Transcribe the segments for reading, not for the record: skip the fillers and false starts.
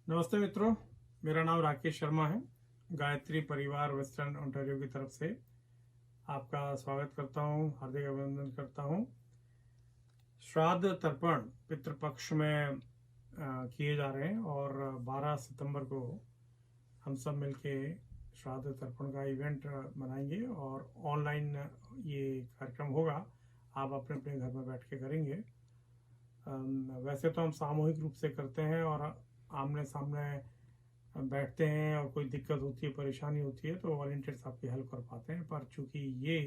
नमस्ते मित्रों, मेरा नाम राकेश शर्मा है। गायत्री परिवार वेस्टर्न ओंटारियो की तरफ से आपका स्वागत करता हूं, हार्दिक अभिनंदन करता हूं। श्राद्ध तर्पण पितृपक्ष में किए जा रहे हैं और 12 सितंबर को हम सब मिलके श्राद्ध तर्पण का इवेंट मनाएंगे और ऑनलाइन ये कार्यक्रम होगा। आप अपने अपने घर में बैठ के करेंगे। वैसे तो हम सामूहिक रूप से करते हैं और आमने सामने बैठते हैं, और कोई दिक्कत होती है, परेशानी होती है तो वॉलंटियर्स आपकी हेल्प कर पाते हैं। पर चूंकि ये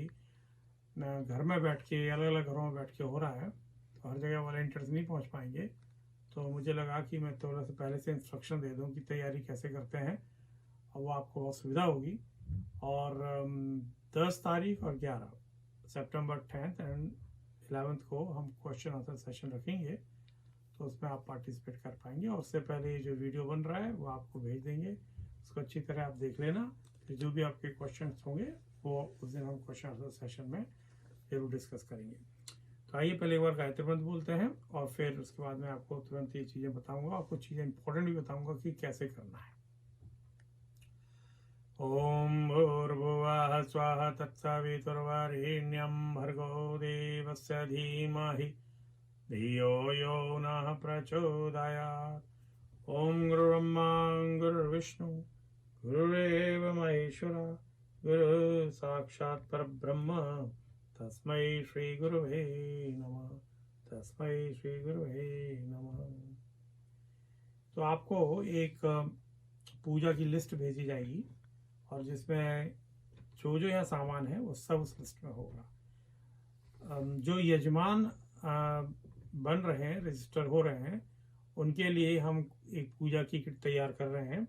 घर में बैठ के, अलग अलग घरों में बैठ के हो रहा है तो हर जगह वॉलंटियर्स नहीं पहुंच पाएंगे। तो मुझे लगा कि मैं थोड़ा सा पहले से इंस्ट्रक्शन दे दूं कि तैयारी कैसे करते हैं, और वो आपको बहुत सुविधा होगी। और 10 तारीख और 11 सितंबर 10th एंड 11th को हम क्वेश्चन आंसर सेशन रखेंगे, तो उसमें आप पार्टिसिपेट कर पाएंगे। और उससे पहले जो वीडियो बन रहा है वो आपको भेज देंगे, उसको अच्छी तरह आप देख लेना। फिर जो भी आपके क्वेश्चन होंगे वो उस दिन हम क्वेश्चन आंसर सेशन में जरूर डिस्कस करेंगे। तो आइए पहले एक बार गायत्री मंत्र बोलते हैं और फिर उसके बाद में आपको तुरंत ये चीज़ें बताऊंगा और कुछ चीज़ें इंपॉर्टेंट भी बताऊंगा कि कैसे करना है। ओम भूर्भुवः स्वः तत्सवितुर्वरेण्यं भर्गो देवस्य धीमहि धियो यो नः प्रचोदयात्। ओम गुरुर्ब्रह्मा गुरुर्विष्णु गुरुरेव महेश्वरा गुरु साक्षात् परब्रह्म तस्मै श्री गुरुवे नमः। तस्मै श्री गुरुवे नमः। तो आपको एक पूजा की लिस्ट भेजी जाएगी और जिसमें जो जो यहाँ सामान है वो सब उस लिस्ट में होगा। जो यजमान बन रहे हैं, रजिस्टर हो रहे हैं, उनके लिए हम एक पूजा की किट तैयार कर रहे हैं।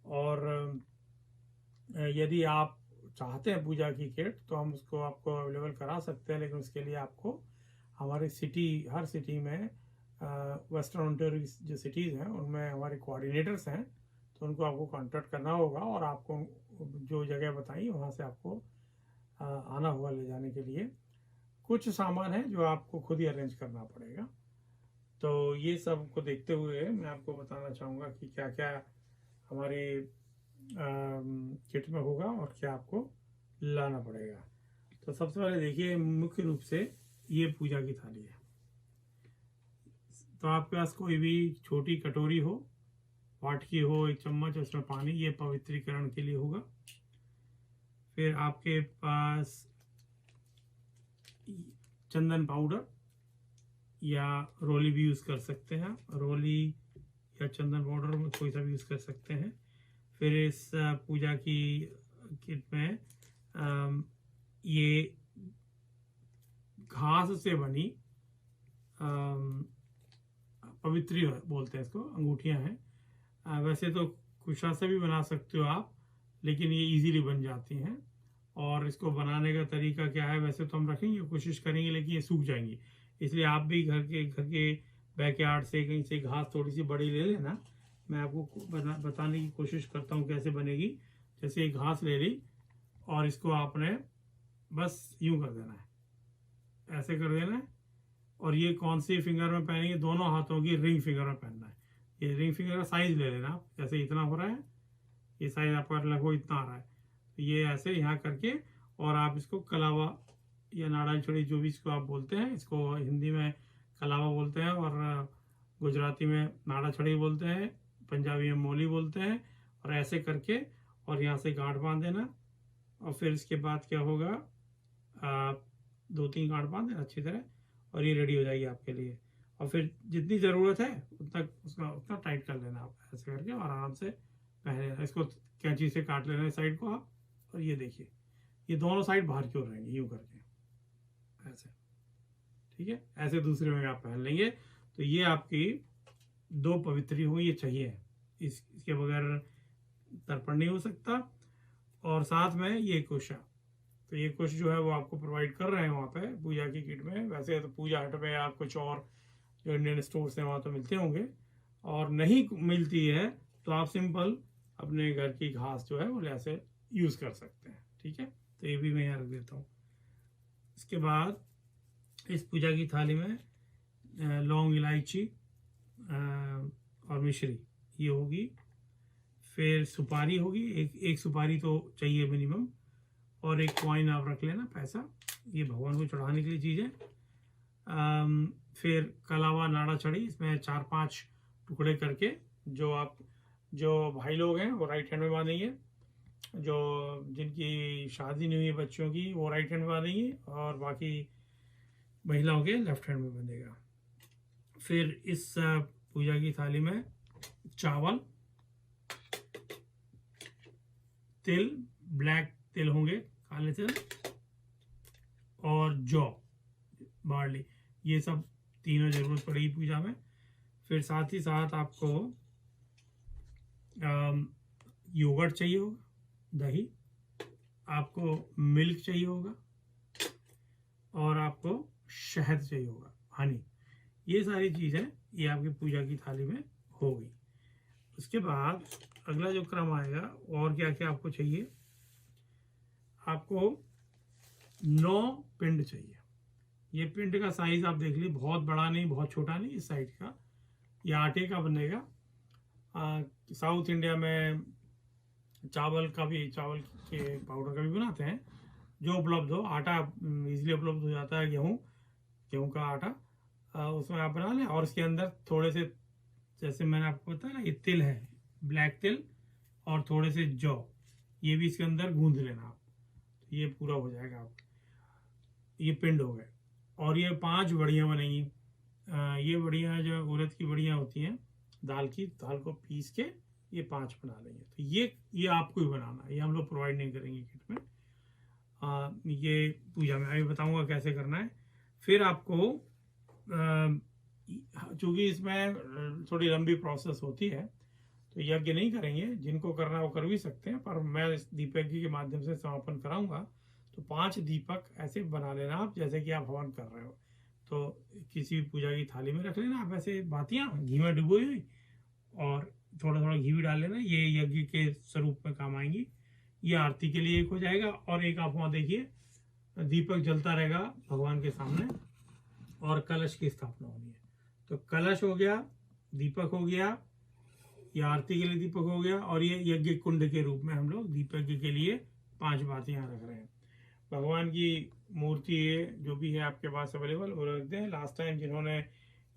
और यदि आप चाहते हैं पूजा की किट तो हम उसको आपको अवेलेबल करा सकते हैं, लेकिन उसके लिए आपको हमारे हर सिटी में वेस्टर्न ओंटारियो की जो सिटीज़ हैं उनमें हमारे कोऑर्डिनेटर्स हैं, तो उनको आपको कांटेक्ट करना होगा और आपको जो जगह बताई वहाँ से आपको आना होगा ले जाने के लिए। कुछ सामान है जो आपको खुद ही अरेंज करना पड़ेगा। तो ये सब को देखते हुए मैं आपको बताना चाहूँगा कि क्या क्या हमारे किट में होगा और क्या आपको लाना पड़ेगा। तो सबसे पहले देखिए, मुख्य रूप से ये पूजा की थाली है। तो आपके पास कोई भी छोटी कटोरी हो, वाटकी हो, एक चम्मच, उसमें पानी, ये पवित्रीकरण के लिए होगा। फिर आपके पास चंदन पाउडर या रोली भी यूज़ कर सकते हैं, रोली या चंदन पाउडर में कोई सा भी यूज़ कर सकते हैं। फिर इस पूजा की किट में ये घास से बनी पवित्री बोलते हैं इसको, अंगूठियां हैं। वैसे तो कुशा से भी बना सकते हो आप, लेकिन ये इजीली बन जाती हैं। और इसको बनाने का तरीका क्या है, वैसे तो हम रखेंगे, कोशिश करेंगे, लेकिन ये सूख जाएंगी, इसलिए आप भी घर के बैकयार्ड से कहीं से घास थोड़ी सी बड़ी ले लेना। मैं आपको बताने की कोशिश करता हूँ कैसे बनेगी। जैसे एक घास ले ली और इसको आपने बस यूं कर देना है, ऐसे कर देना है। और ये कौन सी फिंगर में पहनेंगे, दोनों हाथों की रिंग फिंगर में पहनना है। ये रिंग फिंगर का साइज ले लेना आप, जैसे इतना हो रहा है, ये साइज आपका लगभग इतना आ रहा है। तो ये ऐसे यहाँ करके, और आप इसको कलावा या नाड़ा छोड़ी, जो भी इसको आप बोलते हैं, इसको हिंदी में कलावा बोलते हैं और गुजराती में नाड़ा छड़ी बोलते हैं, पंजाबी में मोली बोलते हैं। और ऐसे करके और यहाँ से गांठ बांध देना। और फिर इसके बाद क्या होगा, आप 2-3 गांठ बांध देना अच्छी तरह, और ये रेडी हो जाएगी आपके लिए। और फिर जितनी ज़रूरत है उतना टाइट कर लेना आप, ऐसे करके, और आराम से पहले इसको कैंची से काट लेना साइड को आप। और ये देखिए, ये दोनों साइड बाहर की ओर रहेंगे, यूँ करके ऐसे, ठीक है। ऐसे दूसरे में आप पहन लेंगे तो ये आपकी 2 पवित्री हुई, ये चाहिए, इसके बगैर तर्पण नहीं हो सकता। और साथ में ये कुश है, तो ये कुछ जो है वो आपको प्रोवाइड कर रहे हैं वहाँ पे पूजा की किट में। वैसे तो पूजा हट में या कुछ और जो इंडियन स्टोर्स हैं वहाँ तो मिलते होंगे, और नहीं मिलती है तो आप सिंपल अपने घर की घास जो है वो ऐसे यूज़ कर सकते हैं, ठीक है। तो ये भी मैं यहाँ रख देता हूँ। इसके बाद इस पूजा की थाली में लौंग, इलायची और मिश्री, ये होगी, फिर सुपारी होगी, एक सुपारी तो चाहिए मिनिमम, और एक कॉइन आप रख लेना पैसा, ये भगवान को चढ़ाने के लिए चीज़ है। फिर कलावा नाड़ा छड़ी, इसमें 4-5 टुकड़े करके, जो भाई लोग हैं वो राइट हैंड में बांधेंगे, जो जिनकी शादी नहीं हुई है बच्चों की वो राइट हैंड में बांधेंगे, और बाकी महिलाओं के लेफ्ट हैंड में बंधेगा। फिर इस पूजा की थाली में चावल, तिल, ब्लैक तिल होंगे, काले तिल, और जौ, बार्ली, ये सब तीनों जरूरत पड़ेगी पूजा में। फिर साथ ही साथ आपको योगर्ट चाहिए होगा, दही, आपको मिल्क चाहिए होगा, और आपको शहद चाहिए होगा, हनी। ये सारी चीज़ें ये आपकी पूजा की थाली में हो गई। उसके बाद अगला जो क्रम आएगा, और क्या क्या आपको चाहिए, आपको 9 पिंड चाहिए। ये पिंड का साइज आप देख लीजिए, बहुत बड़ा नहीं बहुत छोटा नहीं, इस साइज का। ये आटे का बनेगा। साउथ इंडिया में चावल के पाउडर का भी बनाते हैं, जो उपलब्ध हो। आटा इजीली उपलब्ध हो जाता है, गेहूं का आटा, उसमें आप बना लें। और इसके अंदर थोड़े से, जैसे मैंने आपको बताया ना, ये तिल है, ब्लैक तिल, और थोड़े से जौ, ये भी इसके अंदर गूंद लेना आप, तो ये पूरा हो जाएगा आप। ये पिंड हो गए। और ये 5 बड़ियाँ बनेंगी। ये बड़ियाँ जो उड़द की बड़ियाँ होती हैं, दाल को पीस के ये 5 बना लेंगे। तो ये आपको ही बनाना है, ये हम लोग प्रोवाइड नहीं करेंगे किट में। ये पूजा में अभी बताऊंगा कैसे करना है। फिर आपको चूंकि इसमें थोड़ी लंबी प्रोसेस होती है, तो यज्ञ नहीं करेंगे, जिनको करना है वो कर भी सकते हैं, पर मैं इस दीपक के माध्यम से समापन कराऊंगा। तो 5 दीपक ऐसे बना लेना आप, जैसे कि आप हवन कर रहे हो। तो किसी भी पूजा की थाली में रख लेना आप ऐसे बातियां घी में डुबोई हुई, और थोड़ा थोड़ा घी भी डाल लेना, ये यज्ञ के स्वरूप में काम आएंगी। ये आरती के लिए एक हो जाएगा, और एक आप वहाँ देखिए दीपक जलता रहेगा भगवान के सामने, और कलश की स्थापना होनी है। तो कलश हो गया, दीपक हो गया, ये आरती के लिए दीपक हो गया, और ये यज्ञ कुंड के रूप में हम लोग दीपक के लिए 5 बातियां रख रहे हैं। भगवान की मूर्ति है, जो भी है आपके पास अवेलेबल वो रख दें। लास्ट टाइम जिन्होंने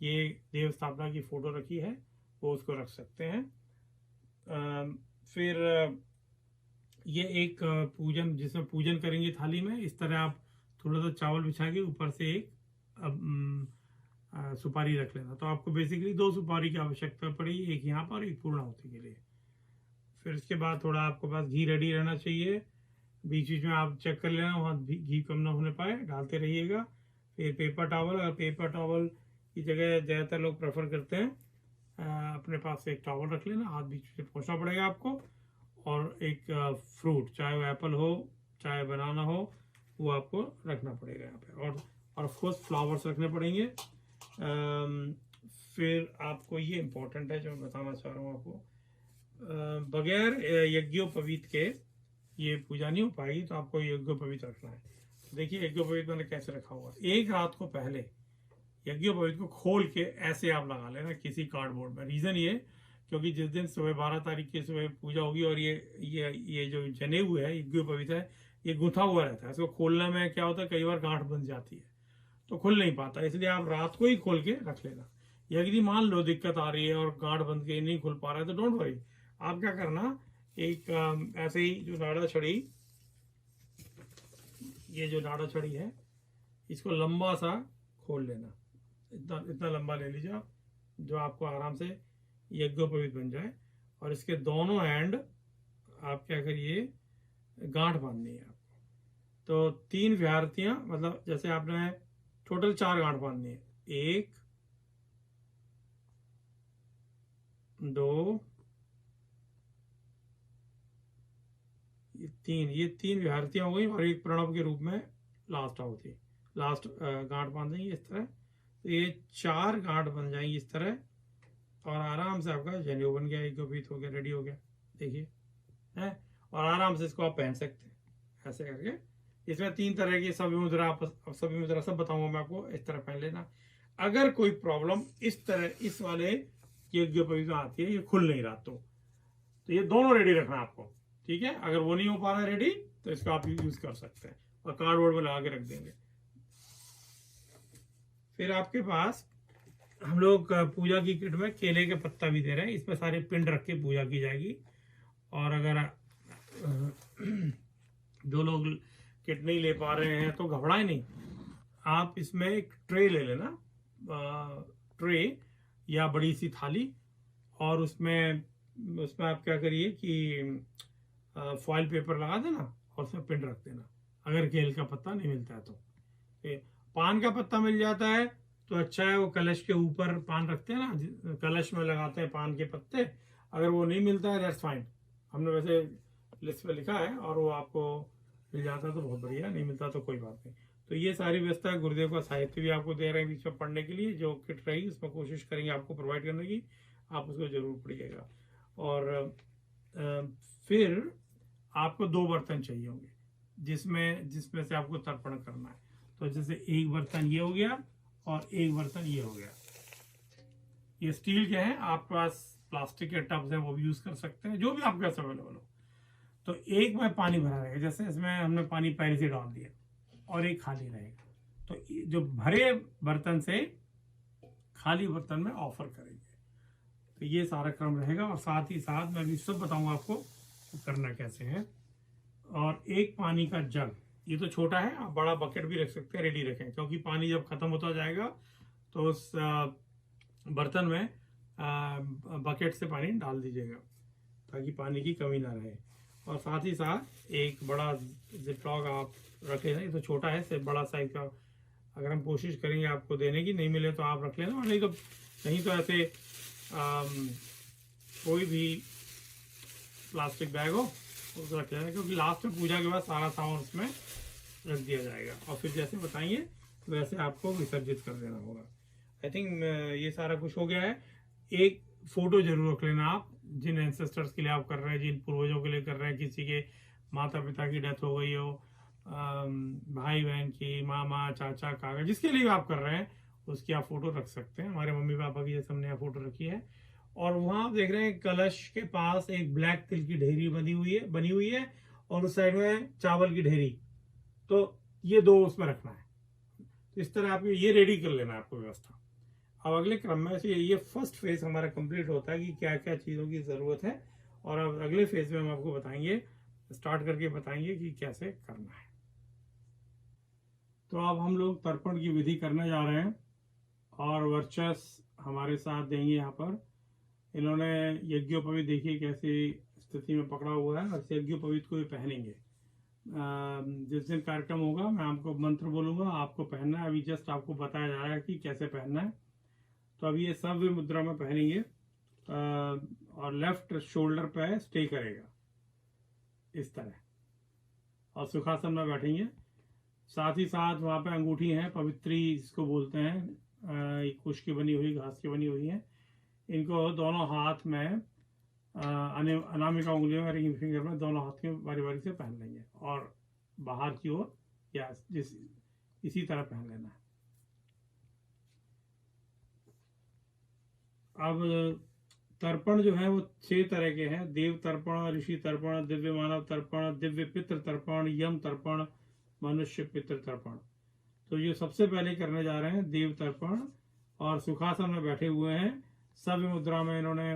ये देव स्थापना की फोटो रखी है वो उसको रख सकते हैं। फिर ये एक पूजन, जिसमें पूजन करेंगे थाली में, इस तरह आप थोड़ा सा चावल बिछा के ऊपर से एक सुपारी रख लेना। तो आपको बेसिकली 2 सुपारी की आवश्यकता पड़ेगी, एक यहाँ पर, एक पूर्णाहुति के लिए। फिर इसके बाद थोड़ा आपके पास घी रेडी रहना चाहिए, बीच बीच में आप चेक कर लेना वहाँ घी कम ना होने पाए, डालते रहिएगा। फिर पेपर टॉवल, अगर पेपर टॉवल की जगह ज़्यादातर लोग प्रेफर करते हैं, अपने पास एक टॉवल रख लेना, हाथ बीच से पोंछना पड़ेगा आपको। और एक फ्रूट, चाहे वो एप्पल हो चाहे बनाना हो, वो आपको रखना पड़ेगा यहाँ पे। और ऑफ कोर्स फ्लावर्स रखने पड़ेंगे। फिर आपको ये इम्पोर्टेंट है जो मैं बताना चाह रहा हूँ आपको, बगैर यज्ञोपवीत के ये पूजा नहीं हो पाएगी, तो आपको यज्ञोपवीत रखना है। देखिए यज्ञोपवीत मैंने कैसे रखा हुआ है। एक रात को पहले यज्ञोपवीत को खोल के ऐसे आप लगा लेना किसी कार्डबोर्ड में। रीजन ये, क्योंकि जिस दिन सुबह 12 तारीख की सुबह पूजा होगी, और ये जो जनेऊ है यज्ञोपवीत है, ये गुथा हुआ रहता है। इसको खोलने में क्या होता है, कई बार गांठ बन जाती है तो खुल नहीं पाता, इसलिए आप रात को ही खोल के रख लेना। यदि मान लो दिक्कत आ रही है और गांठ बन के नहीं खुल पा रहा है, तो डोंट वरी, आप क्या करना, एक ऐसे ही जो नाड़ा छड़ी, ये जो नाड़ा छड़ी है, इसको लंबा सा खोल लेना, इतना लंबा ले लीजिए आप, जो आपको आराम से यज्ञोपवीत बन जाए। और इसके दोनों एंड आप क्या करिए, गांठ बांधनी है आपको। तो 3 व्याहृतियां, मतलब जैसे आपने टोटल 4 गांठ बांधनी है, 1 2 ये 3 व्याहृतियां हो गई, और एक प्रणव के रूप में लास्ट होती है, लास्ट गांठ बांधेंगे इस तरह। तो ये 4 गांठ बन जाएंगी इस तरह, और आराम से आपका जनेऊ बन गया, यज्ञोपवीत हो गया, रेडी हो गया। देखिए है, और आराम से इसको आप पहन सकते हैं ऐसे करके। इसमें 3 तरह की सभी मुद्रा सब बताऊंगा मैं आपको, इस तरह पहन लेना। अगर कोई प्रॉब्लम इस तरह इस वाले यज्ञोपवीत आती है, ये खुल नहीं रहा, तो ये दोनों रेडी रखना आपको, ठीक है। अगर वो नहीं हो पा रहा है रेडी तो इसको आप यूज कर सकते हैं और कार्डबोर्ड में लगा के रख देंगे। फिर आपके पास हम लोग पूजा की किट में केले के पत्ता भी दे रहे हैं, इसमें सारे पिंड रख के पूजा की जाएगी। और अगर जो लोग किट नहीं ले पा रहे हैं तो घबराए नहीं, आप इसमें एक ट्रे ले लेना, ट्रे या बड़ी सी थाली, और उसमें आप क्या करिए कि फॉइल पेपर लगा देना और उसमें पिंड रख देना। अगर केल का पत्ता नहीं मिलता है तो पान का पत्ता मिल जाता है तो अच्छा है, वो कलश के ऊपर पान रखते हैं ना, कलश में लगाते हैं पान के पत्ते। अगर वो नहीं मिलता है दैट्स फाइन, हमने वैसे लिस्ट पे लिखा है और वो आपको मिल जाता है तो बहुत बढ़िया, नहीं मिलता तो कोई बात नहीं। तो ये सारी व्यवस्था है, गुरुदेव का साहित्य भी आपको दे रहे हैं बीच में पढ़ने के लिए, जो किट रहेगी उसमें कोशिश करेंगे आपको प्रोवाइड करने की, आप उसको जरूर पढ़िएगा। और फिर आपको 2 बर्तन चाहिए होंगे जिसमें से आपको तर्पण करना है। तो जैसे एक बर्तन ये हो गया और एक बर्तन ये हो गया, ये स्टील के हैं, आपके पास प्लास्टिक के टब्स हैं वो भी यूज कर सकते हैं, जो भी आपके पास अवेलेबल हो। तो एक में पानी भरा रहेगा, जैसे इसमें हमने पानी पहले से डाल दिया, और एक खाली रहेगा। तो जो भरे बर्तन से खाली बर्तन में ऑफर करेंगे। तो ये सारा क्रम रहेगा, और साथ ही साथ मैं भी सब बताऊंगा आपको करना कैसे है। और एक पानी का जग, ये तो छोटा है, आप बड़ा बकेट भी रख सकते हैं, रेडी रखें, क्योंकि पानी जब खत्म होता जाएगा तो उस बर्तन में बकेट से पानी डाल दीजिएगा ताकि पानी की कमी ना रहे। और साथ ही साथ एक बड़ा जिपलॉक आप रखें, ये तो छोटा है, सिर्फ बड़ा साइज का अगर हम कोशिश करेंगे आपको देने की, नहीं मिले तो आप रख लेना, और नहीं तो ऐसे कोई भी प्लास्टिक बैग हो उसको रख लेना, क्योंकि लास्ट में पूजा के बाद सारा सामान उसमें रख दिया जाएगा, और फिर जैसे बताइए वैसे आपको विसर्जित कर देना होगा। आई थिंक ये सारा कुछ हो गया है। एक फोटो जरूर रख लेना आप, जिन एंसेस्टर्स के लिए आप कर रहे हैं, जिन पूर्वजों के लिए कर रहे हैं, किसी के माता पिता की डेथ हो गई हो, भाई बहन की, मामा चाचा काका, जिसके लिए आप कर रहे हैं उसकी आप फोटो रख सकते हैं। हमारे मम्मी पापा की जैसे हमने यहाँ फोटो रखी है। और वहां आप देख रहे हैं कलश के पास एक ब्लैक तिल की ढेरी बनी हुई है और उस साइड में चावल की ढेरी, तो ये 2 उसमें रखना है। तो इस तरह आप ये रेडी कर लेना है आपको व्यवस्था। अब अगले क्रम में से ये फर्स्ट फेज हमारा कंप्लीट होता है कि क्या क्या चीज़ों की ज़रूरत है, और अब अगले फेज में हम आपको बताएंगे, स्टार्ट करके बताएंगे कि कैसे करना है। तो अब हम लोग तर्पण की विधि करने जा रहे हैं, और वर्चस्व हमारे साथ देंगे यहाँ पर। इन्होंने यज्ञोपवीत देखिए कैसी स्थिति में पकड़ा हुआ है, और यज्ञोपवीत को ये पहनेंगे। जिस दिन कार्यक्रम होगा मैं आपको मंत्र बोलूंगा, आपको पहनना है। अभी जस्ट आपको बताया जा रहा है कि कैसे पहनना है। तो अभी ये सव्य मुद्रा में पहनेंगे, और लेफ्ट शोल्डर पे स्टे करेगा इस तरह, और सुखासन में बैठेंगे। साथ ही साथ वहाँ पे अंगूठी है, पवित्री जिसको बोलते हैं, कुश की बनी हुई, घास की बनी हुई है। इनको दोनों हाथ में अनामिका उंगलियों में, रिंग फिंगर में, दोनों हाथ में बारी बारी से पहन लेंगे, और बाहर की ओर या इसी तरह पहन लेना है। अब तर्पण जो है वो 6 तरह के हैं: देव तर्पण, ऋषि तर्पण, दिव्य मानव तर्पण, दिव्य पितृ तर्पण, यम तर्पण, मनुष्य पितृ तर्पण। तो ये सबसे पहले करने जा रहे हैं देव तर्पण, और सुखासन में बैठे हुए हैं। सव्य मुद्रा में इन्होंने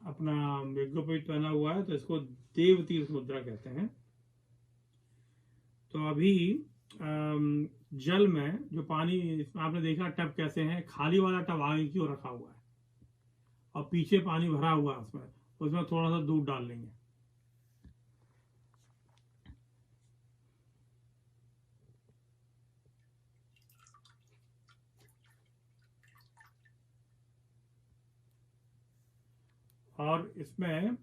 अपना यज्ञोपवीत पहना हुआ है, तो इसको देव तीर्थ मुद्रा कहते हैं। तो अभी जल में जो पानी, इसमें आपने देखा टब कैसे है, खाली वाला टब आगे की ओर रखा हुआ है और पीछे पानी भरा हुआ है, उसमें थोड़ा सा दूध डाल लेंगे। और इसमें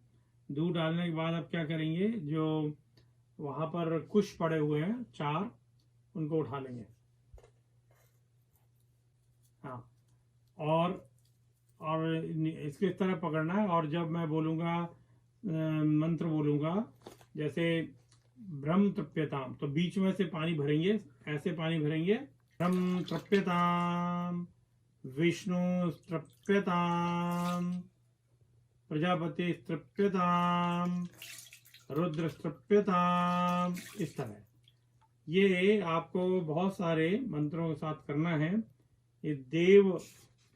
दूध डालने के बाद अब क्या करेंगे, जो वहां पर कुश पड़े हुए हैं 4, उनको उठा लेंगे। हाँ, और इसको इस तरह पकड़ना है, और जब मैं बोलूंगा, मंत्र बोलूंगा, जैसे ब्रह्म तृप्यताम, तो बीच में से पानी भरेंगे, ऐसे पानी भरेंगे, ब्रह्म तृप्यताम, विष्णु तृप्यताम, प्रजापति तृप्यताम, रुद्र तृप्यताम। इस तरह ये आपको बहुत सारे मंत्रों के साथ करना है। ये देव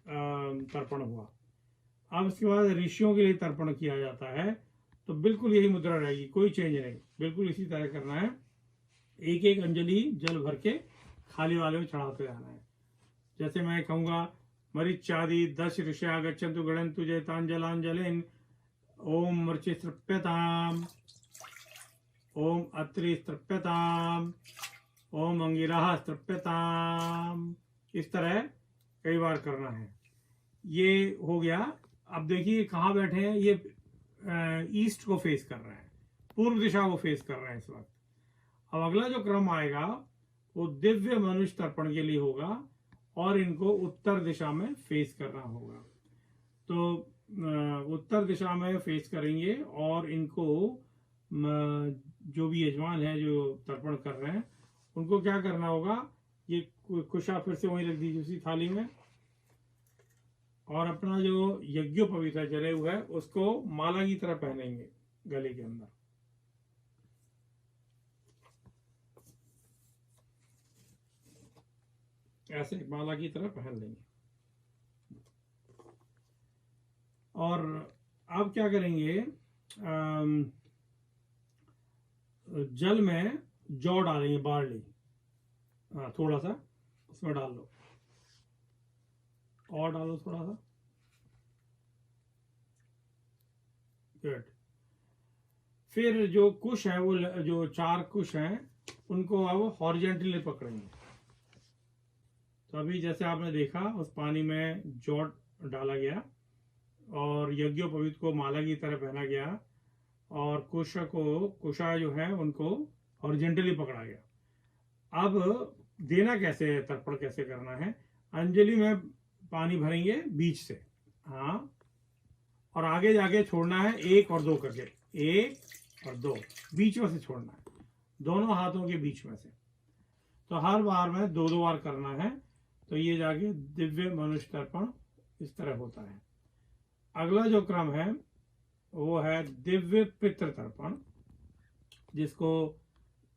तर्पण हुआ। अब इसके बाद ऋषियों के लिए तर्पण किया जाता है, तो बिल्कुल यही मुद्रा रहेगी, कोई चेंज नहीं, बिल्कुल इसी तरह करना है। एक एक अंजलि जल भर के खाली वाले में चढ़ाते जाना है। जैसे मैं कहूँगा मरीचादि 10 ऋषया गच्छन्तु गणन्तु जयतांजलांजलिन, ओम मर्चि तृप्यताम, ओम अत्रि तृप्यताम, ओम अंगिरा तृप्यताम। इस तरह कई बार करना है। ये हो गया। अब देखिए कहाँ बैठे हैं, ये ईस्ट को फेस कर रहे हैं, पूर्व दिशा को फेस कर रहे हैं इस वक्त। अब अगला जो क्रम आएगा वो दिव्य मनुष्य तर्पण के लिए होगा और इनको उत्तर दिशा में फेस करना होगा। तो उत्तर दिशा में फेस करेंगे और इनको जो भी यजमान है जो तर्पण कर रहे हैं उनको क्या करना होगा, ये कुशा फिर से वहीं रख दीजिए उसी थाली में, और अपना जो यज्ञोपवीत है जले हुए है उसको माला की तरह पहनेंगे गले के अंदर। ऐसे माला की तरह पहन लेंगे। और अब क्या करेंगे, जल में जौ डालेंगे, बार्ली, थोड़ा सा उसमें डाल लो, और डालो थोड़ा सा। गुड। फिर जो कुश है वो जो 4 कुश हैं उनको अब हॉरिजॉन्टली पकड़ेंगे। तो अभी जैसे आपने देखा उस पानी में जौ डाला गया और यज्ञोपवीत को माला की तरह पहना गया और कुशा जो है उनको हॉरिजॉन्टली पकड़ा गया। अब देना कैसे है, तर्पण कैसे करना है, अंजलि में पानी भरेंगे बीच से, हाँ, और आगे जाके छोड़ना है 1 और 2 करके, 1 और 2 बीच में से छोड़ना है, दोनों हाथों के बीच में से। तो हर बार में 2-2 बार करना है। तो ये जाके दिव्य मनुष्य तर्पण इस तरह होता है। अगला जो क्रम है वो है दिव्य पितृ तर्पण, जिसको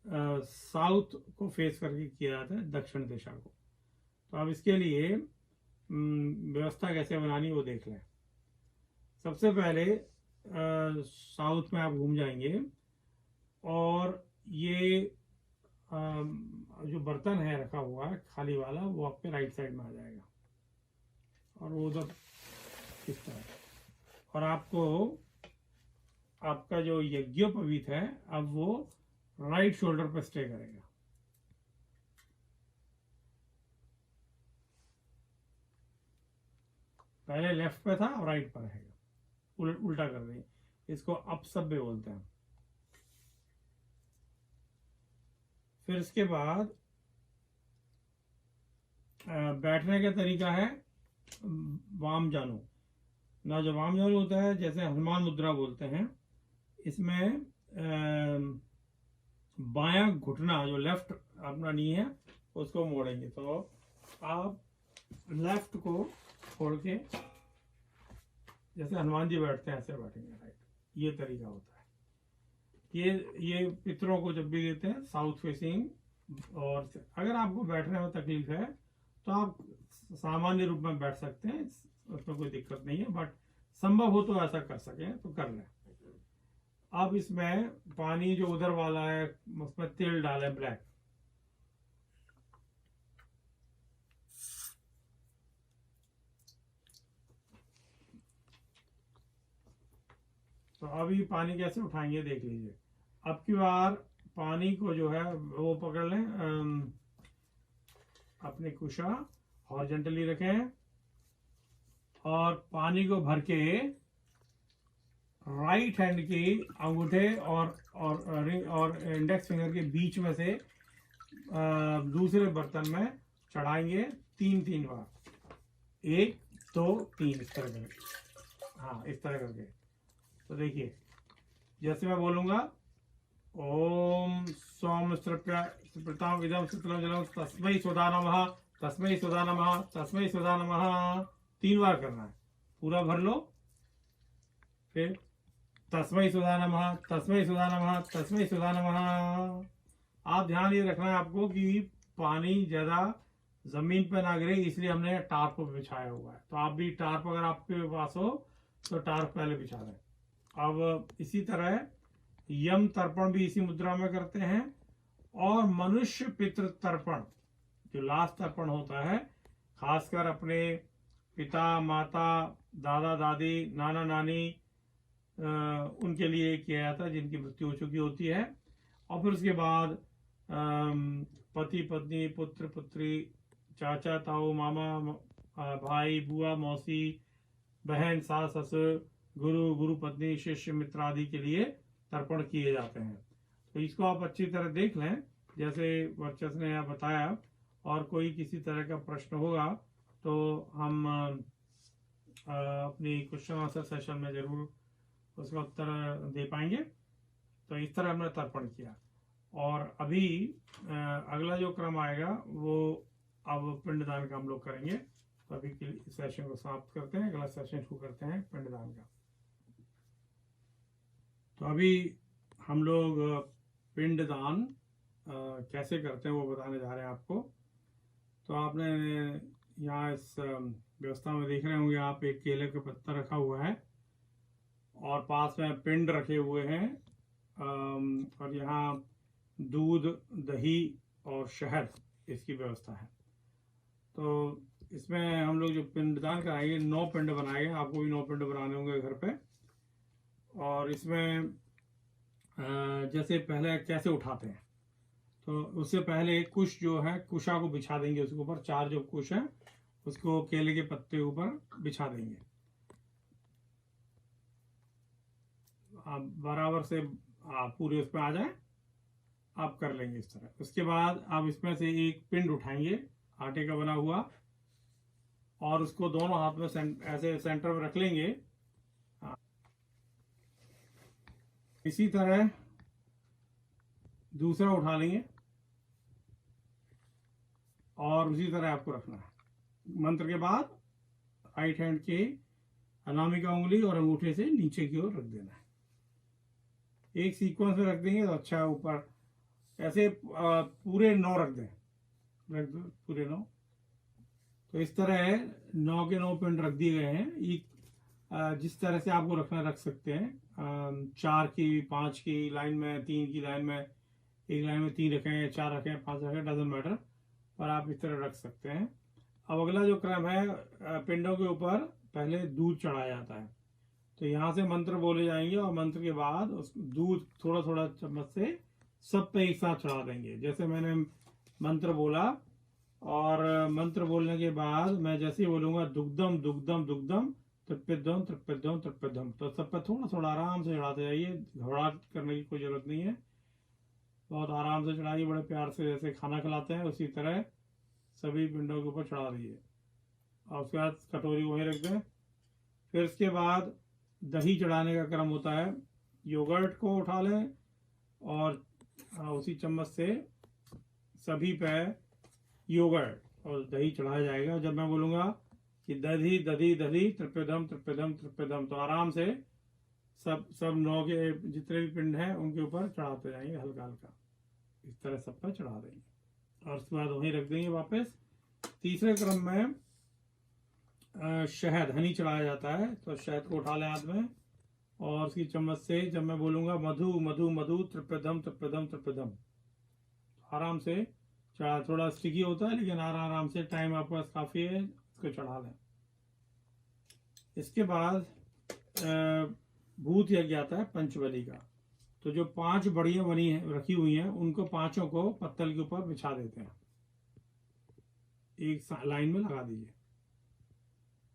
साउथ को फेस करके किया जाता है, दक्षिण दिशा को। तो अब इसके लिए व्यवस्था कैसे बनानी वो देख लें। सबसे पहले साउथ में आप घूम जाएंगे और ये जो बर्तन है रखा हुआ है खाली वाला वो आपके राइट साइड में आ जाएगा और वो उधर इस तरह। और आपको आपका जो यज्ञोपवीत है अब वो राइट शोल्डर पर स्टे करेगा। पहले लेफ्ट पे था और राइट पर रहेगा, उल्टा कर देंगे। इसको अपसभ्य बोलते हैं। फिर इसके बाद बैठने का तरीका है वाम जानु ना। जो वाम जानु होता है जैसे हनुमान मुद्रा बोलते हैं, इसमें बायां घुटना जो लेफ्ट अपना नी है उसको मोड़ेंगे। तो आप लेफ्ट को छोड़ के जैसे हनुमान जी बैठते हैं ऐसे बैठेंगे, राइट। ये तरीका होता है। ये पितरों को जब भी देते हैं साउथ फेसिंग। और अगर आपको बैठने में तकलीफ है तो आप सामान्य रूप में बैठ सकते हैं, उसमें कोई दिक्कत नहीं है, बट संभव हो तो ऐसा कर सकें तो कर लें। अब इसमें पानी जो उधर वाला है उसमें तेल डालें, ब्लैक। तो अभी पानी कैसे उठाएंगे देख लीजिए। अब की बार पानी को जो है वो पकड़ लें, अपने कुशा हॉरिजॉन्टली रखें और पानी को भर के राइट हैंड की अंगूठे और इंडेक्स फिंगर के बीच में से दूसरे बर्तन में चढ़ाएंगे 3-3 बार, 1 2 3 इस तरह करके। हाँ, इस तरह करके। तो देखिए जैसे मैं बोलूंगा ओम सोम स्त्रप्याम इदम शीतलम जलम तस्मै सुधा नमः तस्मै सुधा नमः, तस्मै सुधा नमः 3 बार करना है, पूरा भर लो। फिर तस्मै सुधा नमः, तस्मै सुधा नमः, तस्मै सुधा नमः। आप ध्यान ये रखना है आपको कि पानी ज़्यादा ज़मीन पर ना गिरे, इसलिए हमने टार्प बिछाया हुआ है। तो आप भी टार्प अगर आपके पास हो तो टार्प पहले बिछा दें। अब इसी तरह यम तर्पण भी इसी मुद्रा में करते हैं, और मनुष्य पितृ तर्पण जो लास्ट तर्पण होता है, खासकर अपने पिता माता दादा दादी नाना नानी उनके लिए किया जाता है जिनकी मृत्यु हो चुकी होती है। और फिर उसके बाद पति पत्नी पुत्र पुत्री चाचा ताऊ मामा भाई बुआ मौसी बहन सास ससुर गुरु गुरु पत्नी शिष्य मित्र आदि के लिए तर्पण किए जाते हैं। तो इसको आप अच्छी तरह देख लें जैसे वर्चस्व ने यहाँ बताया। और कोई किसी तरह का प्रश्न होगा तो हम अपनी क्वेश्चन आंसर सेशन में जरूर उसका उत्तर दे पाएंगे। तो इस तरह हमने तर्पण किया। और अभी अगला जो क्रम आएगा वो अब पिंडदान का हम लोग करेंगे। तो अभी के सेशन को समाप्त करते हैं, अगला सेशन शुरू करते हैं पिंडदान का। तो अभी हम लोग पिंडदान कैसे करते हैं वो बताने जा रहे हैं आपको। तो आपने यहाँ इस व्यवस्था में देख रहे होंगे आप, एक केले का पत्ता रखा हुआ है और पास में पिंड रखे हुए हैं, और यहाँ दूध दही और शहद इसकी व्यवस्था है। तो इसमें हम लोग जो पिंडदान कराएंगे 9 पिंड बनाएंगे, आपको भी 9 पिंड बनाने होंगे घर पे। और इसमें जैसे पहले कैसे उठाते हैं, तो उससे पहले कुश जो है कुशा को बिछा देंगे, उसके ऊपर 4 जो कुश है उसको केले के पत्ते ऊपर बिछा देंगे। आप बराबर से आप पूरे उस पर आ जाए, आप कर लेंगे इस तरह। उसके बाद आप इसमें से एक पिंड उठाएंगे आटे का बना हुआ, और उसको दोनों हाथ में ऐसे सेंटर में रख लेंगे। इसी तरह दूसरा उठा लेंगे और उसी तरह आपको रखना है। मंत्र के बाद राइट हैंड के अनामिका उंगली और अंगूठे से नीचे की ओर रख देना है। एक सीक्वेंस में रख देंगे तो अच्छा है। ऊपर ऐसे पूरे 9 रख दें, रख दो पूरे 9। तो इस तरह 9 के 9 पिंड रख दिए गए हैं। एक जिस तरह से आपको रखना रख सकते हैं, 4 की 5 की लाइन में, 3 की लाइन में, एक लाइन में 3 रखें, 4 रखें, 5 रखें, डजंट मैटर, पर आप इस तरह रख सकते हैं। अब अगला जो क्रम है, पिंडों के ऊपर पहले दूध चढ़ाया जाता है। तो यहाँ से मंत्र बोले जाएंगे और मंत्र के बाद उस दूध थोड़ा थोड़ा चम्मच से सब पे एक साथ चढ़ा देंगे। जैसे मैंने मंत्र बोला और मंत्र बोलने के बाद मैं जैसे ही बोलूंगा दुग्धम दुग्धम दुग्धम तृप्यध्वम तृप्यध्वम तृप्यध्वम, तो सब पे थोड़ा थोड़ा आराम से चढ़ाते जाइए, घबराहट करने की कोई जरूरत नहीं है। बहुत आराम से चढ़ाइए, बड़े प्यार से, जैसे खाना खिलाते हैं उसी तरह सभी पिंडों के ऊपर चढ़ा दीजिए। और उसके बाद कटोरी वहीं रख दें। फिर इसके बाद दही चढ़ाने का क्रम होता है। योगर्ट को उठा लें और उसी चम्मच से सभी पे योगर्ट और दही चढ़ाया जाएगा। जब मैं बोलूँगा कि दधी दधी दधी तृप्यधम तृप्यधम तृप्यधम, तो आराम से सब 9 के जितने भी पिंड हैं उनके ऊपर चढ़ाते जाएंगे, हल्का हल्का इस तरह सब पर चढ़ा देंगे और उसके बाद वहीं रख देंगे वापस। तीसरे क्रम में शहद हनी चढ़ाया जाता है। तो शहद को उठा लें हाथ में और उसकी चम्मच से जब मैं बोलूँगा मधु मधु मधु तृप्यधम तृप्यधम तृप्यधम, आराम से चढ़ा। थोड़ा स्टिकी होता है लेकिन आराम से, टाइम आपके पास काफ़ी है, इसको चढ़ा लें। इसके बाद भूत यज्ञ आता है पंचबली का। तो जो 5 बड़ियाँ बनी है रखी हुई हैं उनको 5 को पत्तल के ऊपर बिछा देते हैं, एक लाइन में लगा दीजिए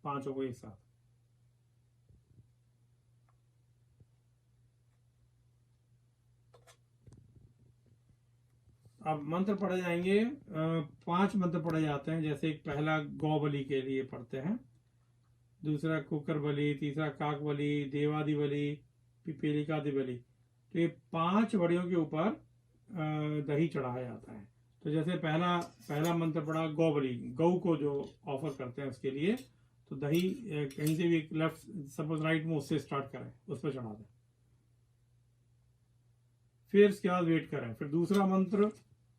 5 को एक साथ। अब मंत्र पढ़े जाएंगे, 5 मंत्र पढ़े जाते हैं। जैसे एक पहला गौ बलि के लिए पढ़ते हैं, दूसरा कुकर बलि, तीसरा काक बलि, देवादि बलि, पिपीलिकादि बलि। तो ये 5 बड़ियों के ऊपर दही चढ़ाया जाता है। तो जैसे पहला मंत्र पड़ा गौबली, गौ को जो ऑफर करते हैं उसके लिए, तो दही कहीं से भी एक लेफ्ट सपोज राइट में उससे स्टार्ट करें, उस पर चढ़ा दें। फिर इसके बाद वेट करें, फिर दूसरा मंत्र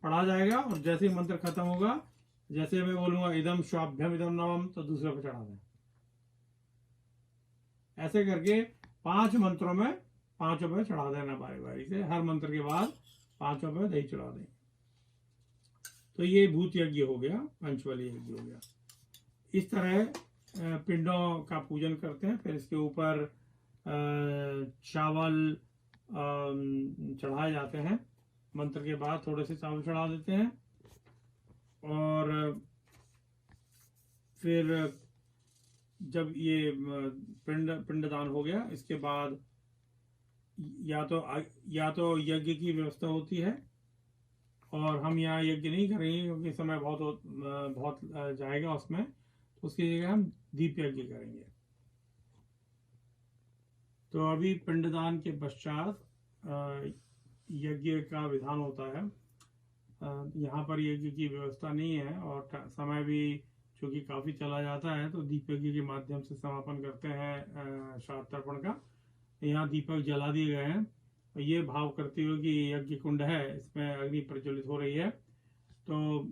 पढ़ा जाएगा और जैसे ही मंत्र खत्म होगा, जैसे मैं बोलूंगा इदम श्वाभ्यम इदम नवम, तो दूसरे पे चढ़ा दें। ऐसे करके 5 मंत्रों में 5 पे चढ़ा देना बारी बारी से, हर मंत्र के बाद 5 पे दही चढ़ा दें। तो ये भूत यज्ञ हो गया, पंचबली यज्ञ हो गया। इस तरह पिंडों का पूजन करते हैं। फिर इसके ऊपर चावल चढ़ाए जाते हैं, मंत्र के बाद थोड़े से चावल चढ़ा देते हैं। और फिर जब ये पिंडदान हो गया, इसके बाद या तो यज्ञ की व्यवस्था होती है, और हम यहाँ यज्ञ नहीं करेंगे क्योंकि समय बहुत जाएगा उसमें, तो उसकी जगह हम दीप यज्ञ करेंगे। तो अभी पिंडदान के पश्चात यज्ञ का विधान होता है। यहाँ पर यज्ञ की व्यवस्था नहीं है और समय भी चूंकि काफी चला जाता है, तो दीप यज्ञ के माध्यम से समापन करते हैं श्राद्ध तर्पण का। यहाँ दीपक जला दिए गए हैं, ये भाव करते हुए कि यज्ञ कुंड है, इसमें अग्नि प्रज्वलित हो रही है। तो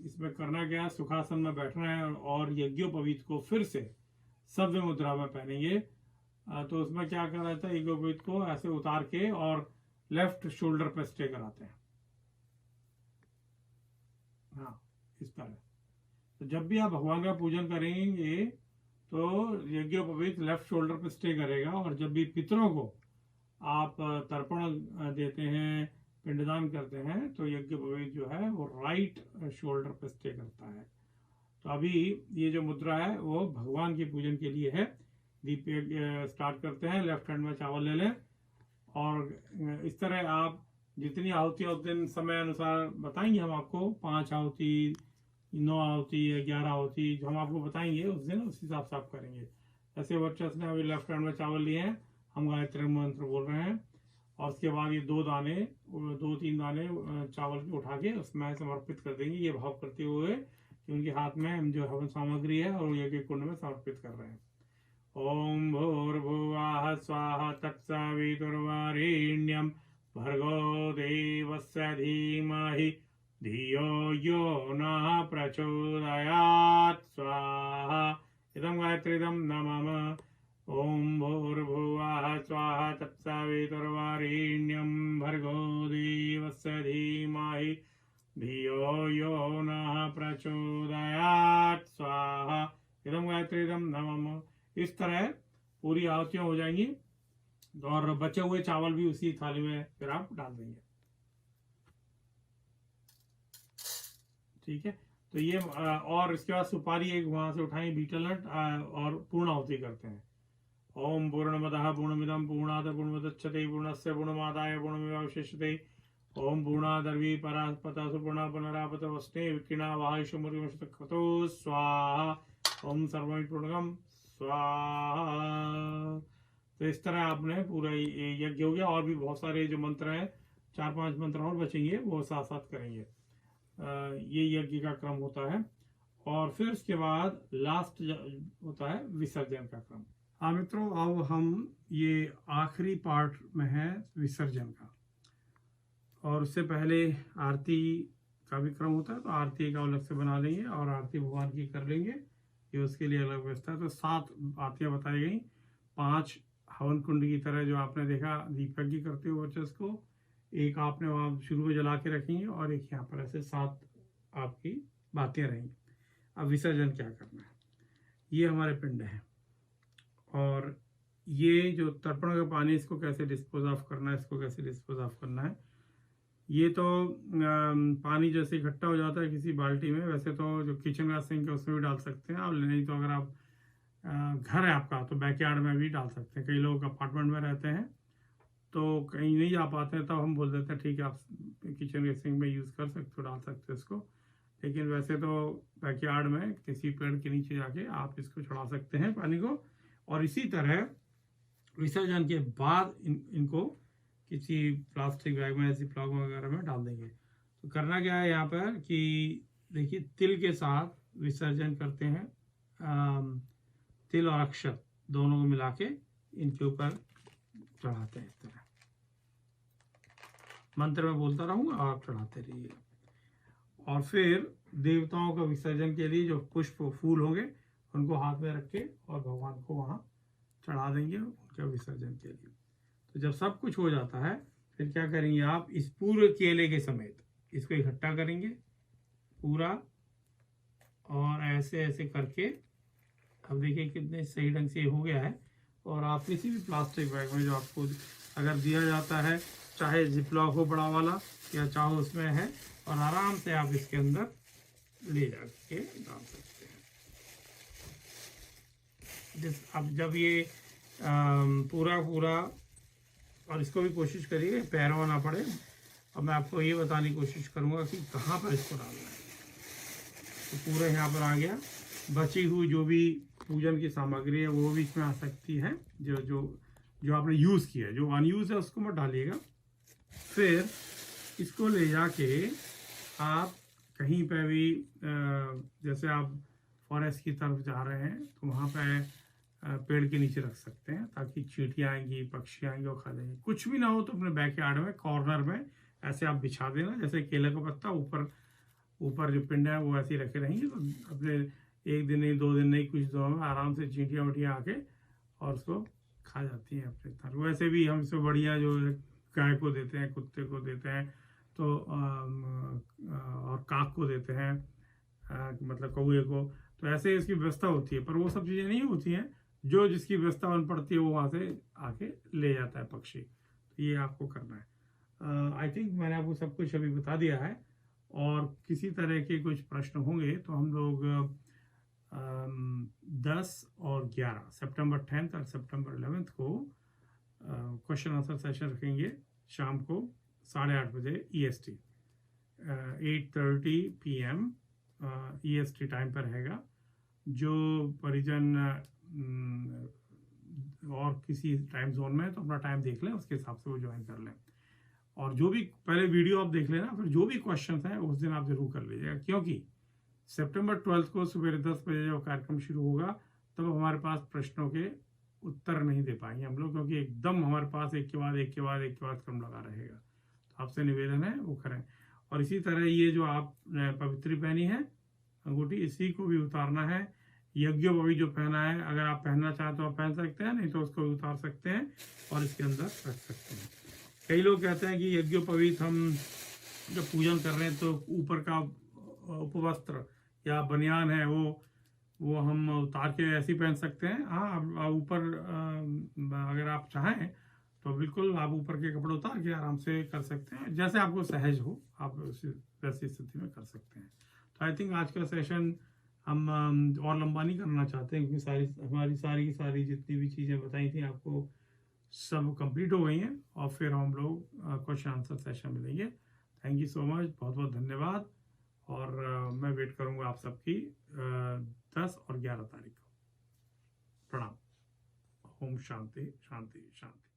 इसमें करना क्या है, सुखासन में बैठना है और यज्ञोपवीत को फिर से सव्य मुद्रा में पहनेंगे। तो उसमें क्या कर रहा था, यज्ञोपवीत को ऐसे उतार के और लेफ्ट शोल्डर पे स्टे कराते हैं। हाँ, इस तरह। तो जब भी आप भगवान का पूजन करेंगे तो यज्ञोपवीत लेफ्ट शोल्डर पे स्टे करेगा, और जब भी पितरों को आप तर्पण देते हैं, पिंडदान करते हैं, तो यज्ञोपवीत जो है वो राइट शोल्डर पे स्टे करता है। तो अभी ये जो मुद्रा है वो भगवान के पूजन के लिए है। दीप स्टार्ट करते हैं, लेफ्ट हैंड में चावल ले लें, और इस तरह आप जितनी आहुति उस दिन समय अनुसार बताएंगे हम आपको, 5 आहुति, 9 आहुति या 11 आहुति जो हम आपको बताएंगे उस दिन, उस हिसाब से आप करेंगे। जैसे वर्चस्व ने अभी लेफ्ट हैंड में चावल लिए हैं, हम गायत्री मंत्र बोल रहे हैं, और उसके बाद ये 2-3 दाने चावल के उठा के उसमें समर्पित कर देंगे, ये भाव करते हुए कि उनके हाथ में हम जो हवन सामग्री है और यज्ञ कुंड में समर्पित कर रहे हैं। ओम भूर्भुवः स्वाहा तत्सवितुर्वरेण्यं भर्गो देवस्य धीमहि धियो यो नः प्रचोदयात् स्वाहा। इदं गायत्रीदं नमः। ओम भूर्भुवः स्वाहा तत्सवितुर्वरेण्यं भर्गो देवस्य धीमहि धियो यो नः प्रचोदयात् स्वाहा। इदं गायत्रीदं नमः। इस तरह पूरी आहुतियां हो जाएंगी, और बचे हुए चावल भी उसी थाली में फिर आप डाल देंगे। ठीक है, तो ये और इसके बाद सुपारी एक वहां से उठाएंगे, बीटल नट, और पूर्ण आहुति करते हैं। ओम पूर्णमदः पूर्णमिदं पूर्णात् पूर्णमुदच्यते पूर्णस्य पूर्णमादाय पूर्णमेवावशिष्यते। ओम पूर्णादर्वी परास्पता सुपूर्णा पुनरापतवस्ते विकीर्णा वायुषमुर्विमशतक्रतो स्वाहा। ओम सर्वमिपूर्णगम स्वाहा। तो इस तरह आपने पूरा यज्ञ हो गया, और भी बहुत सारे जो मंत्र हैं, 4-5 मंत्र और बचेंगे, वो साथ साथ करेंगे। ये यज्ञ का क्रम होता है। और फिर उसके बाद लास्ट होता है विसर्जन का क्रम। हाँ मित्रों, अब हम ये आखिरी पार्ट में है विसर्जन का, और उससे पहले आरती का भी क्रम होता है, तो आरती का अलग से बना लेंगे और आरती भगवान की कर लेंगे, ये उसके लिए अलग व्यवस्था है। तो 7 आरतियां बताई गई, 5 हवन कुंड की तरह जो आपने देखा दीप यज्ञ करते हुए वर्चस्व को, एक आपने वहाँ शुरू में जला के रखेंगे, और एक यहाँ पर ऐसे 7 आपकी बातें रहेंगी। अब विसर्जन क्या करना है, ये हमारे पिंड है, और ये जो तर्पण का पानी, इसको कैसे डिस्पोज ऑफ करना है, इसको कैसे डिस्पोज ऑफ करना है। ये तो पानी जैसे इकट्ठा हो जाता है किसी बाल्टी में, वैसे तो जो किचन का सिंक है उसमें भी डाल सकते हैं आप, नहीं तो अगर आप घर है आपका तो बैकयार्ड में भी डाल सकते हैं। कई लोग अपार्टमेंट में रहते हैं तो कहीं नहीं जा पाते हैं, तब हम बोल देते हैं ठीक है आप किचन के सिंक में यूज़ कर सकते हो, डाल सकते हो इसको। लेकिन वैसे तो बैकयार्ड में किसी पेड़ के नीचे जाके आप इसको चढ़ा सकते हैं पानी को। और इसी तरह विसर्जन के बाद इनको किसी प्लास्टिक बैग में, ऐसी प्लाग वगैरह में डाल देंगे। तो करना क्या है यहाँ पर कि देखिए तिल के साथ विसर्जन करते हैं, तिल और अक्षत दोनों को मिला के इनके ऊपर चढ़ाते हैं। इस तरह मंत्र में बोलता रहूंगा, आप चढ़ाते रहिएगा। और फिर देवताओं का विसर्जन के लिए जो पुष्प फूल होंगे उनको हाथ में रख के और भगवान को वहाँ चढ़ा देंगे उनके विसर्जन के लिए। तो जब सब कुछ हो जाता है फिर क्या करेंगे आप, इस पूरे केले के समेत इसको इकट्ठा करेंगे पूरा, और ऐसे ऐसे करके अब देखिए कितने सही ढंग से हो गया है। और आप किसी भी प्लास्टिक बैग में जो आपको अगर दिया जाता है, चाहे जिपलॉक हो बड़ा वाला या चाहे उसमें है, और आराम से आप इसके अंदर ले जाके डाल सकते हैं। अब जब ये पूरा और इसको भी कोशिश करिए पैरों ना पड़े। और मैं आपको ये बताने की कोशिश करूँगा कि कहाँ पर इसको डालना है। तो पूरा यहाँ पर आ गया। बची हुई जो भी पूजन की सामग्री है वो भी इसमें आ सकती है, जो जो जो आपने यूज़ किया है। जो अनयूज है उसको मत डालिएगा। फिर इसको ले जाके आप कहीं पे भी जैसे आप फॉरेस्ट की तरफ जा रहे हैं तो वहाँ पे पेड़ के नीचे रख सकते हैं, ताकि चींटियाँ आएंगी, पक्षी आएंगे और खा जाएंगे। कुछ भी ना हो तो अपने बैकयार्ड में कॉर्नर में ऐसे आप बिछा देना, जैसे केले का पत्ता ऊपर जो पिंड है वो ऐसे ही रखे रहेंगे। तो अपने एक दिन नहीं, 2 दिन नहीं, कुछ दिनों में आराम से चींटियाँ वटियाँ आके और उसको खा जाती हैं अपने तरफ। वैसे भी हम इससे बढ़िया जो गाय को देते हैं, कुत्ते को देते हैं, तो और काक को देते हैं, मतलब कौए को। तो ऐसे इसकी व्यवस्था होती है, पर वो सब चीज़ें नहीं होती हैं। जो जिसकी व्यवस्था बन पड़ती है वो वहाँ से आके ले जाता है पक्षी। तो ये आपको करना है। आई थिंक मैंने आपको सब कुछ अभी बता दिया है। और किसी तरह के कुछ प्रश्न होंगे तो हम लोग 10 और 11 सितंबर 10 और सितंबर 11 को क्वेश्चन आंसर सेशन रखेंगे शाम को 8:30 बजे EST, 8:30 PM EST टाइम पर रहेगा। जो परिजन और किसी टाइम जोन में है तो अपना टाइम देख लें, उसके हिसाब से वो ज्वाइन कर लें। और जो भी पहले वीडियो आप देख लेना, फिर जो भी क्वेश्चन हैं उस दिन आप जरूर कर लीजिएगा, क्योंकि सितंबर 12 को सुबह 10 बजे जब कार्यक्रम शुरू होगा तब हमारे पास प्रश्नों के उत्तर नहीं दे पाएंगे हम लोग, क्योंकि एकदम हमारे पास एक के बाद क्रम लगा रहेगा। तो आपसे निवेदन है वो करें। और इसी तरह ये जो आप पवित्री पहनी है अंगूठी, इसी को भी उतारना है। यज्ञोपवी जो पहना है, अगर आप पहनना चाहें तो आप पहन सकते हैं, नहीं तो उसको उतार सकते हैं और इसके अंदर रख सकते हैं। कई लोग कहते हैं कि यज्ञोपवीत हम जब पूजन कर रहे हैं तो ऊपर का उपवस्त्र या बनियान है वो हम उतार के ऐसे ही पहन सकते हैं। हाँ, ऊपर अगर आप चाहें तो बिल्कुल आप ऊपर के कपड़े उतार के आराम से कर सकते हैं, जैसे आपको सहज हो आप वैसी स्थिति में कर सकते हैं। तो आई थिंक आज का सेशन हम और लंबा नहीं करना चाहते हैं, क्योंकि हमारी सारी जितनी भी चीज़ें बताई थी आपको सब कंप्लीट हो गई हैं। और फिर हम लोग क्वेश्चन आंसर सेशन मिलेंगे। थैंक यू सो मच, बहुत बहुत धन्यवाद। और मैं वेट करूंगा आप सबकी 10 और 11 तारीख को। प्रणाम। ओम शांति शांति शांति।